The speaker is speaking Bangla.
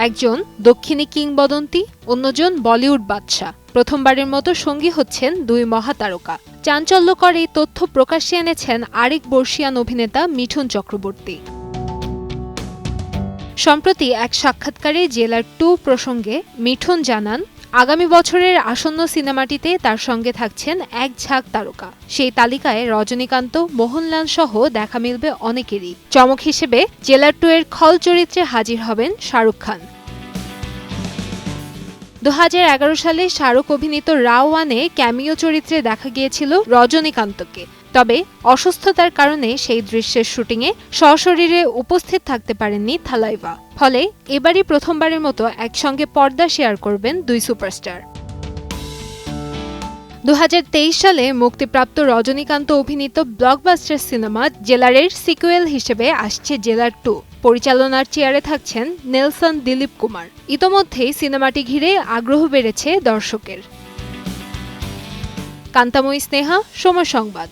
একজন দক্ষিণী কিংবদন্তি, অন্যজন বলিউড বাদশা। প্রথমবারের মতো সঙ্গী হচ্ছেন দুই মহাতারকা। চাঞ্চল্যকর এই তথ্য প্রকাশ্যে এনেছেন আরেক বর্ষিয়ান অভিনেতা মিঠুন চক্রবর্তী। সম্প্রতি এক সাক্ষাৎকারে জেলার 2 প্রসঙ্গে মিঠুন জানান, আগামী বছরের আসন্ন সিনেমাটিতে তার সঙ্গে থাকছেন এক ঝাঁক তারকা। সেই তালিকায় রজনীকান্ত, মোহনলাল সহ দেখা মিলবে অনেকেরই। চমক হিসেবে জেলার 2 এর খল চরিত্রে হাজির হবেন শাহরুখ খান। 2011 সালে শাহরুখ অভিনীত রা.1-এ ক্যামিও চরিত্রে দেখা গিয়েছিল রজনীকান্তকে। তবে অসুস্থতার কারণে সেই দৃশ্যের শুটিংয়ে সশরীরে উপস্থিত থাকতে পারেননি থালাইভা। ফলে এবারই প্রথমবারের মতো একসঙ্গে পর্দা শেয়ার করবেন দুই সুপারস্টার। 2023 সালে মুক্তিপ্রাপ্ত রজনীকান্ত অভিনীত ব্লকবাস্টার সিনেমা জেলারের সিকুয়েল হিসেবে আসছে জেলার 2। পরিচালনার চেয়ারে থাকছেন নেলসন দিলীপ কুমার। ইতোমধ্যেই সিনেমাটি ঘিরে আগ্রহ বেড়েছে দর্শকের। কান্তাময়ী স্নেহা, সময় সংবাদ।